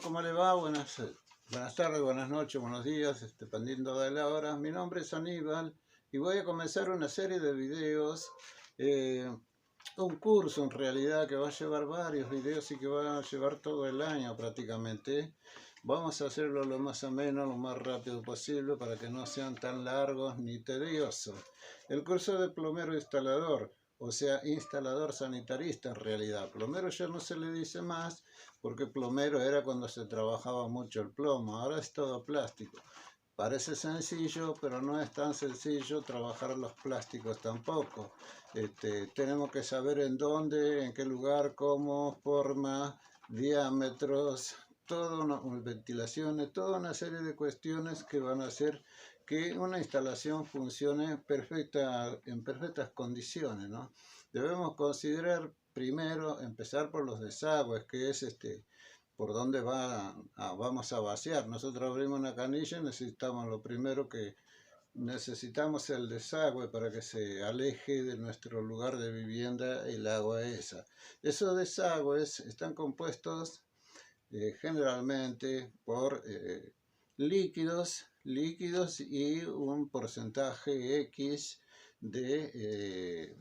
¿Cómo le va? Buenas tardes, buenas noches, buenos días, dependiendo de la hora. Mi nombre es Aníbal y voy a comenzar una serie de videos, un curso en realidad que va a llevar varios videos y que va a llevar todo el año prácticamente. Vamos a hacerlo lo más ameno, lo más rápido posible para que no sean tan largos ni tediosos. El curso de plomero instalador, o sea, instalador sanitarista en realidad. Plomero ya no se le dice más, porque plomero era cuando se trabajaba mucho el plomo, ahora es todo plástico. Parece sencillo, pero no es tan sencillo trabajar los plásticos tampoco. Tenemos que saber en dónde, en qué lugar, cómo, forma, diámetros, ventilaciones, toda una serie de cuestiones que van a hacer que una instalación funcione en perfectas condiciones, ¿no? Debemos considerar primero, empezar por los desagües, que es por dónde vamos a vaciar. Nosotros abrimos una canilla y necesitamos lo primero que necesitamos el desagüe para que se aleje de nuestro lugar de vivienda el agua esa. Esos desagües están compuestos generalmente por líquidos y un porcentaje X de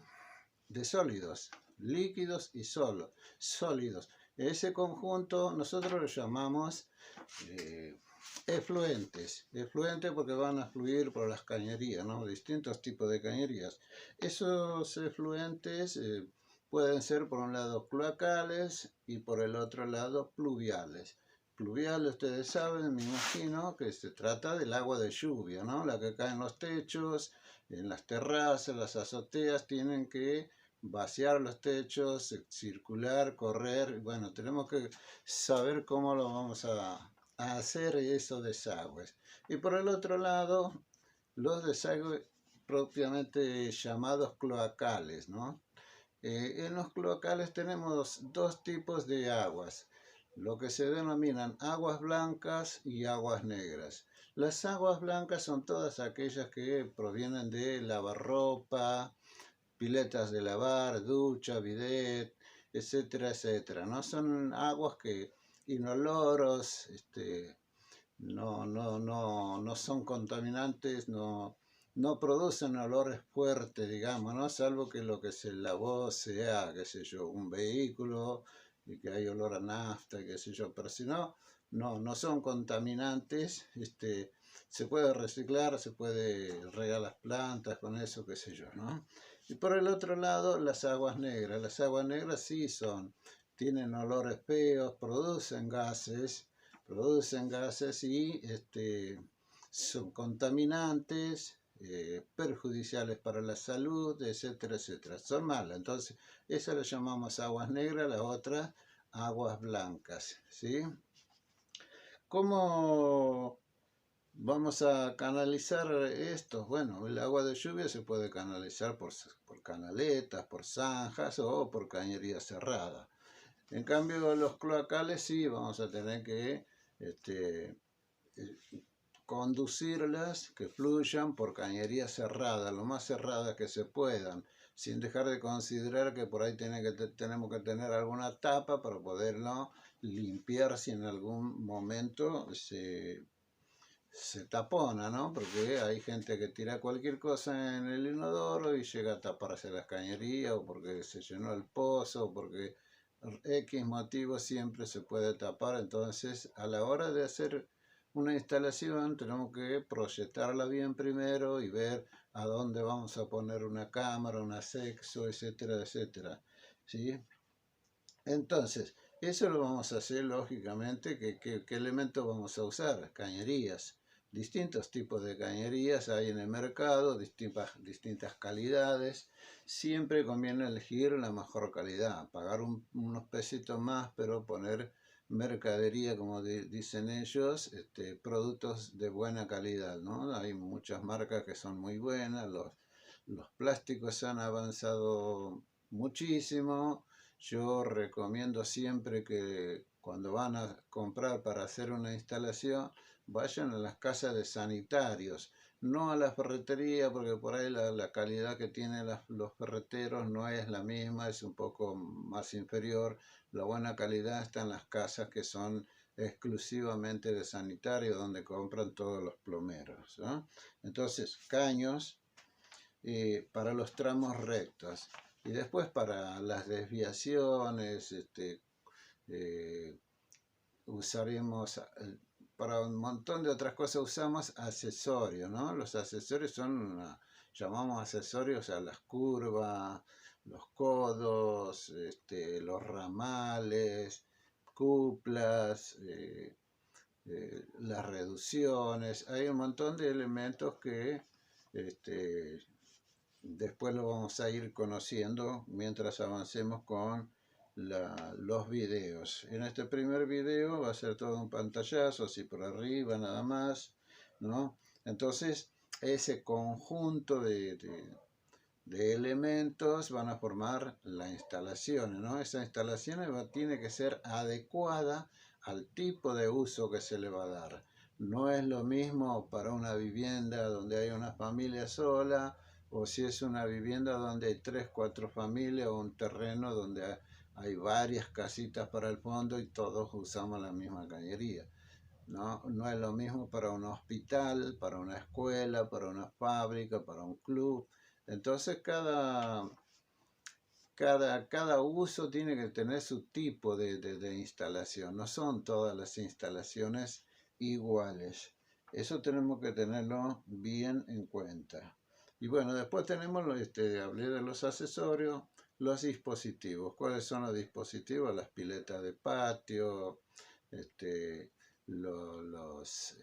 sólidos, líquidos y sólidos. Ese conjunto nosotros lo llamamos efluentes porque van a fluir por las cañerías, ¿no? Distintos tipos de cañerías. Esos efluentes pueden ser por un lado cloacales y por el otro lado pluviales. Pluviales, ustedes saben, me imagino que se trata del agua de lluvia, ¿no? La que cae en los techos, en las terrazas, las azoteas, tienen que vaciar los techos, circular, correr. Bueno, tenemos que saber cómo lo vamos a hacer esos desagües. Y por el otro lado, los desagües propiamente llamados cloacales, ¿no? En los cloacales tenemos dos tipos de aguas, lo que se denominan aguas blancas y aguas negras. Las aguas blancas son todas aquellas que provienen de lavarropa, piletas de lavar, ducha, bidet, etcétera, etcétera. No son aguas que inoloros, no son contaminantes, no producen olores fuertes, digamos, ¿no? Salvo que lo que se lavó sea, qué sé yo, un vehículo y que hay olor a nafta, qué sé yo, pero si no son contaminantes, se puede reciclar, se puede regar las plantas con eso, qué sé yo, ¿no? Y por el otro lado, las aguas negras sí tienen olores feos, producen gases y son contaminantes, perjudiciales para la salud, etcétera, etcétera. Son malas. Entonces, eso lo llamamos aguas negras, la otra aguas blancas, ¿sí? ¿Cómo vamos a canalizar esto? Bueno, el agua de lluvia se puede canalizar por canaletas, por zanjas o por cañería cerrada. En cambio, los cloacales sí vamos a tener que conducirlas, que fluyan por cañería cerrada, lo más cerrada que se puedan, sin dejar de considerar que por ahí tenemos que tener alguna tapa para poderlo limpiar si en algún momento se tapona, ¿no? Porque hay gente que tira cualquier cosa en el inodoro y llega a taparse las cañerías, o porque se llenó el pozo, o porque X motivo siempre se puede tapar. Entonces, a la hora de hacer una instalación, tenemos que proyectarla bien primero y ver a dónde vamos a poner una cámara, un acceso, etcétera, etcétera, ¿sí? Entonces, eso lo vamos a hacer lógicamente. ¿Qué elementos vamos a usar? Cañerías. Distintos tipos de cañerías hay en el mercado, distintas calidades. Siempre conviene elegir la mejor calidad, pagar unos pesitos más, pero poner mercadería, como dicen ellos, productos de buena calidad, ¿no? Hay muchas marcas que son muy buenas, los plásticos han avanzado muchísimo. Yo recomiendo siempre que cuando van a comprar para hacer una instalación, vayan a las casas de sanitarios, no a la ferretería, porque por ahí la calidad que tienen los ferreteros no es la misma, es un poco más inferior. La buena calidad está en las casas que son exclusivamente de sanitario, donde compran todos los plomeros, ¿no? Entonces, caños para los tramos rectos. Y después para las desviaciones, usaremos, para un montón de otras cosas usamos accesorios, ¿no? Los accesorios son, llamamos accesorios a las curvas, los codos, los ramales, cuplas, las reducciones. Hay un montón de elementos que después lo vamos a ir conociendo mientras avancemos con los videos. En este primer video va a ser todo un pantallazo, así por arriba nada más, ¿no? Entonces, ese conjunto de elementos van a formar la instalación, ¿no? Esa instalación tiene que ser adecuada al tipo de uso que se le va a dar. No es lo mismo para una vivienda donde hay una familia sola, o si es una vivienda donde hay 3, 4 familias, o un terreno donde hay varias casitas para el fondo y todos usamos la misma cañería. No, no es lo mismo para un hospital, para una escuela, para una fábrica, para un club. Entonces cada uso tiene que tener su tipo de instalación. No son todas las instalaciones iguales. Eso tenemos que tenerlo bien en cuenta. Y bueno, después tenemos, hablé de los accesorios, los dispositivos. ¿Cuáles son los dispositivos? Las piletas de patio, los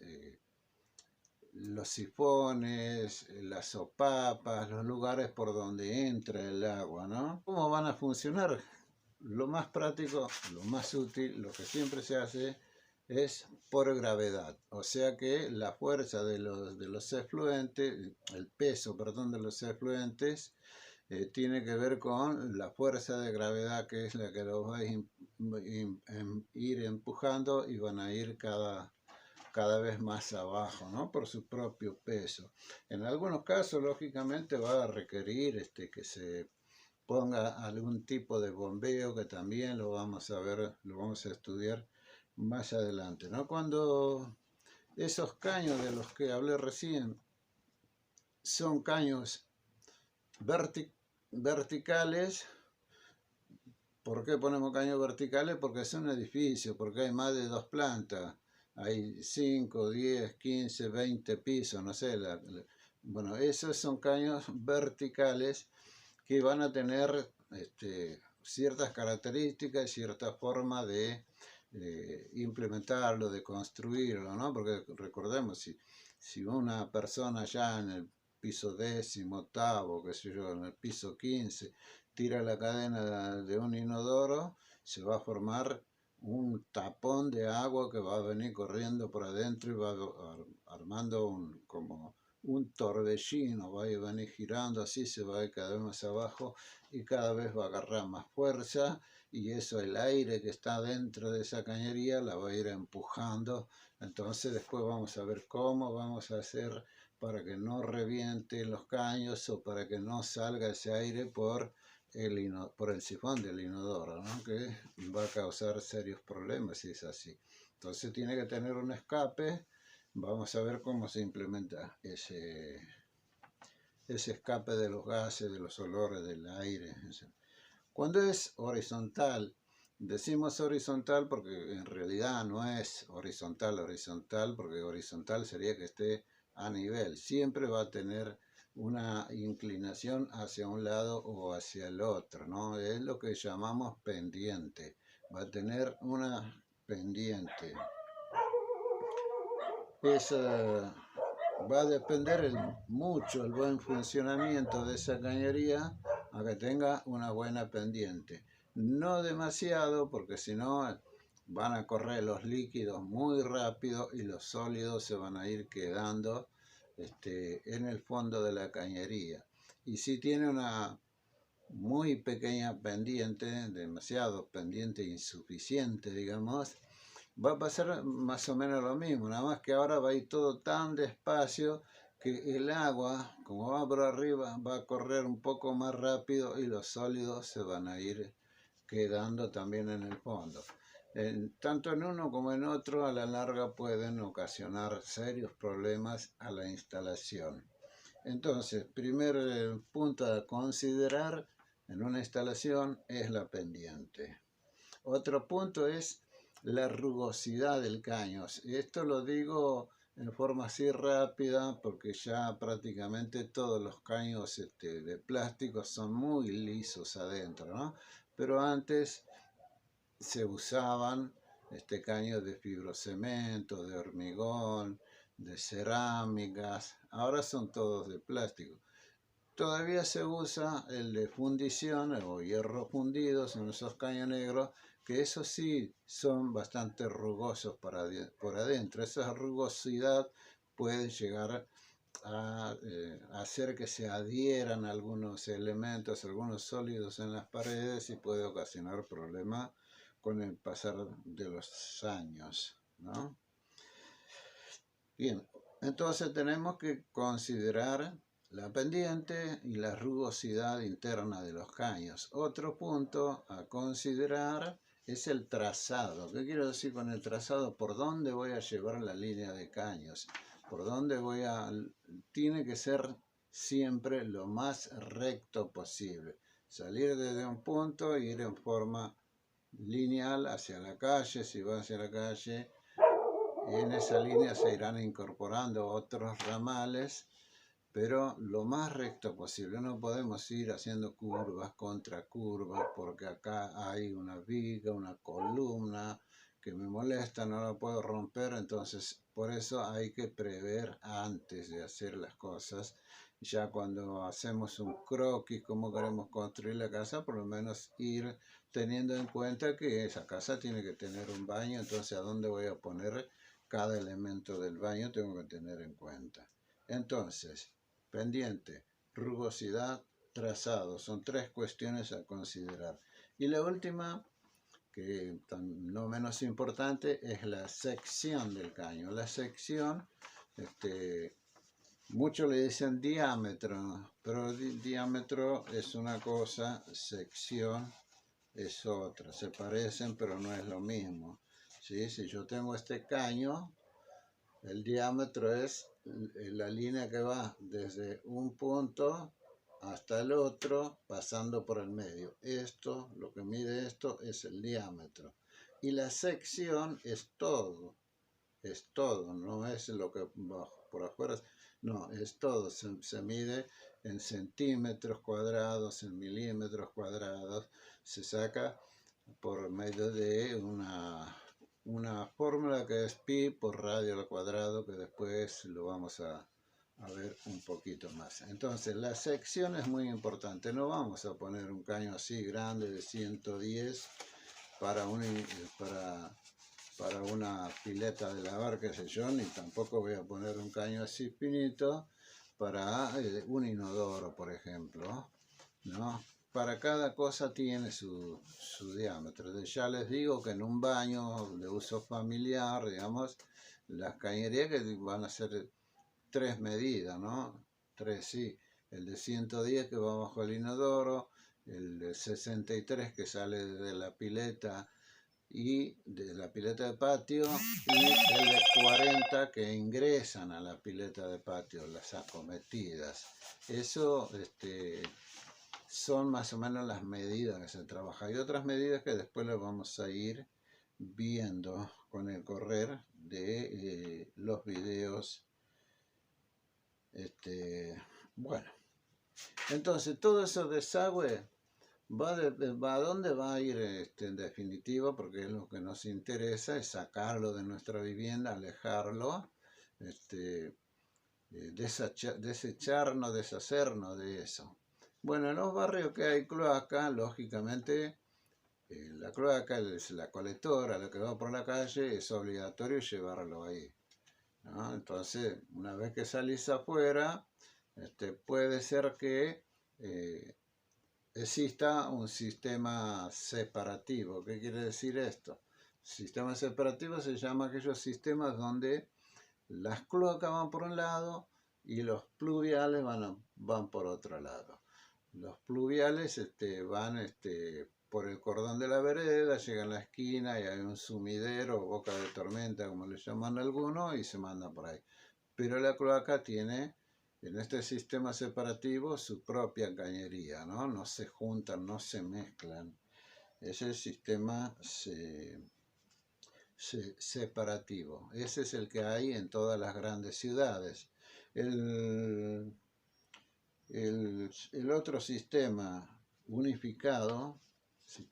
sifones, las sopapas, los lugares por donde entra el agua, ¿no? ¿Cómo van a funcionar? Lo más práctico, lo más útil, lo que siempre se hace es por gravedad. O sea que la fuerza de los efluentes, el peso, perdón, de los efluentes, tiene que ver con la fuerza de gravedad, que es la que los va a ir empujando y van a ir cada vez más abajo, ¿no? Por su propio peso. En algunos casos, lógicamente, va a requerir que se ponga algún tipo de bombeo, que también lo vamos a ver, lo vamos a estudiar más adelante, ¿no? Cuando esos caños de los que hablé recién son caños verticales. ¿Por qué ponemos caños verticales? Porque es un edificio, porque hay más de 2 plantas. Hay 5, 10, 15, 20 pisos, no sé. Bueno, esos son caños verticales que van a tener ciertas características y cierta forma de implementarlo, de construirlo, ¿no? Porque recordemos, si una persona ya en el piso 10º, 8º, qué sé yo, en el piso 15, tira la cadena de un inodoro, se va a formar un tapón de agua que va a venir corriendo por adentro y va armando como un torbellino, va a venir girando así, se va a ir cada vez más abajo y cada vez va a agarrar más fuerza, y eso, el aire que está dentro de esa cañería la va a ir empujando. Entonces después vamos a ver cómo vamos a hacer para que no reviente los caños o para que no salga ese aire por el sifón del inodoro, ¿no? Que va a causar serios problemas si es así. Entonces tiene que tener un escape. Vamos a ver cómo se implementa ese escape de los gases, de los olores, del aire. Cuando es horizontal, decimos horizontal porque en realidad no es horizontal, porque horizontal sería que esté a nivel. Siempre va a tener una inclinación hacia un lado o hacia el otro, ¿no? Es lo que llamamos pendiente. Va a tener una pendiente. Va a depender mucho el buen funcionamiento de esa cañería a que tenga una buena pendiente. No demasiado, porque si no van a correr los líquidos muy rápido y los sólidos se van a ir quedando en el fondo de la cañería. Y si tiene una muy pequeña pendiente, demasiado pendiente, insuficiente, digamos, va a pasar más o menos lo mismo, nada más que ahora va a ir todo tan despacio que el agua, como va por arriba, va a correr un poco más rápido y los sólidos se van a ir quedando también en el fondo. tanto en uno como en otro, a la larga pueden ocasionar serios problemas a la instalación. Entonces, primer punto a considerar en una instalación es la pendiente. Otro punto es la rugosidad del caño. Esto lo digo en forma así rápida porque ya prácticamente todos los caños de plástico son muy lisos adentro, ¿no? Pero antes se usaban caños de fibrocemento, de hormigón, de cerámicas. Ahora son todos de plástico. Todavía se usa el de fundición o hierro fundidos en esos caños negros, que esos sí son bastante rugosos por adentro. Esa rugosidad puede llegar a hacer que se adhieran algunos elementos, algunos sólidos en las paredes y puede ocasionar problemas con el pasar de los años, ¿no? Bien, entonces tenemos que considerar la pendiente y la rugosidad interna de los caños. Otro punto a considerar es el trazado. ¿Qué quiero decir con el trazado? ¿Por dónde voy a llevar la línea de caños? ¿Por dónde voy a...? Tiene que ser siempre lo más recto posible. Salir desde un punto e ir en forma lineal hacia la calle. Si va hacia la calle, en esa línea se irán incorporando otros ramales, pero lo más recto posible. No podemos ir haciendo curvas contra curvas porque acá hay una viga, una columna que me molesta, no la puedo romper. Entonces por eso hay que prever antes de hacer las cosas. Ya cuando hacemos un croquis, cómo queremos construir la casa, por lo menos ir teniendo en cuenta que esa casa tiene que tener un baño. Entonces, ¿a dónde voy a poner cada elemento del baño? Tengo que tener en cuenta. Entonces, pendiente, rugosidad, trazado, son tres cuestiones a considerar. Y la última, que no menos importante, es la sección del caño. La sección, muchos le dicen diámetro, pero diámetro es una cosa, sección es otra. Se parecen, pero no es lo mismo. ¿Sí? Si yo tengo este caño, el diámetro es la línea que va desde un punto hasta el otro, pasando por el medio. Esto, lo que mide esto, es el diámetro. Y la sección es todo, no es lo que va por afuera, no, es todo. Se mide en centímetros cuadrados, en milímetros cuadrados, se saca por medio de una fórmula que es pi por radio al cuadrado, que después lo vamos a ver un poquito más. Entonces la sección es muy importante. No vamos a poner un caño así grande de 110 para una pileta de lavar, qué sé yo, ni tampoco voy a poner un caño así finito para un inodoro, por ejemplo, ¿no? Para cada cosa tiene su diámetro. Ya les digo que en un baño de uso familiar, digamos, las cañerías que van a ser tres medidas, ¿no? Tres, sí. El de 110 que va bajo el inodoro, el de 63 que sale de la pileta y de la pileta de patio, y el de 40 que ingresan a la pileta de patio, las acometidas. Eso, son más o menos las medidas que se trabaja. Hay otras medidas que después las vamos a ir viendo con el correr de los videos. Bueno, entonces todo eso desagüe va a dónde va a ir en definitiva, porque es lo que nos interesa, es sacarlo de nuestra vivienda, alejarlo, desecharnos, deshacernos de eso. Bueno, en los barrios que hay cloaca, lógicamente, la cloaca es la colectora, la que va por la calle, es obligatorio llevarlo ahí, ¿no? Entonces, una vez que salís afuera, puede ser que exista un sistema separativo. ¿Qué quiere decir esto? Sistema separativo se llama aquellos sistemas donde las cloacas van por un lado y los pluviales van por otro lado. Los pluviales van por el cordón de la vereda, llega a la esquina y hay un sumidero, boca de tormenta, como le llaman algunos, y se manda por ahí. Pero la cloaca tiene, en este sistema separativo, su propia cañería, ¿no? No se juntan, no se mezclan. Es el sistema separativo. Ese es el que hay en todas las grandes ciudades. El otro sistema unificado se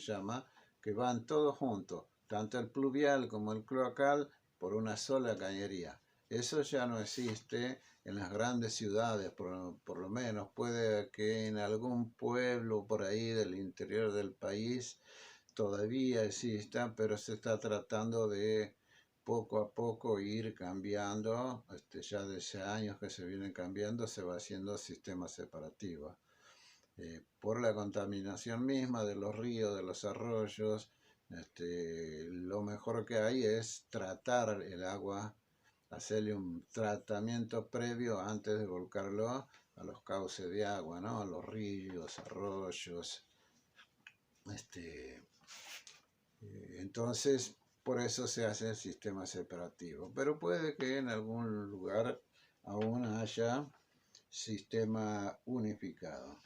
llama, que van todos juntos, tanto el pluvial como el cloacal, por una sola cañería. Eso ya no existe en las grandes ciudades, por lo menos. Puede que en algún pueblo por ahí del interior del país todavía exista, pero se está tratando de poco a poco ir cambiando, ya desde años que se vienen cambiando, se va haciendo sistema separativo. Por la contaminación misma de los ríos, de los arroyos, lo mejor que hay es tratar el agua, hacerle un tratamiento previo antes de volcarlo a los cauces de agua, ¿no? A los ríos, arroyos. Entonces, por eso se hace el sistema separativo. Pero puede que en algún lugar aún haya sistema unificado.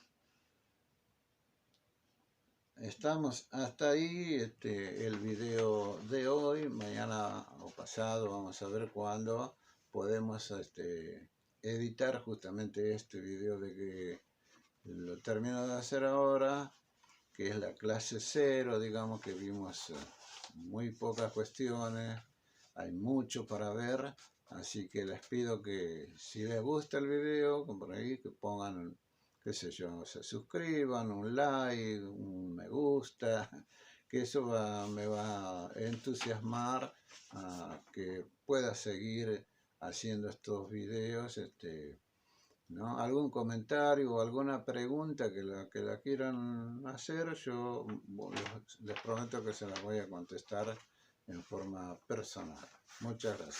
Estamos hasta ahí el video de hoy. Mañana o pasado vamos a ver cuándo podemos editar justamente este video de que lo termino de hacer ahora, que es la clase 0, digamos que vimos muy pocas cuestiones, hay mucho para ver, así que les pido que si les gusta el video, por ahí que pongan, qué sé yo, se suscriban, un like, un me gusta, que eso me va a entusiasmar a que pueda seguir haciendo estos videos, ¿no? Algún comentario o alguna pregunta que la quieran hacer, yo les prometo que se las voy a contestar en forma personal. Muchas gracias.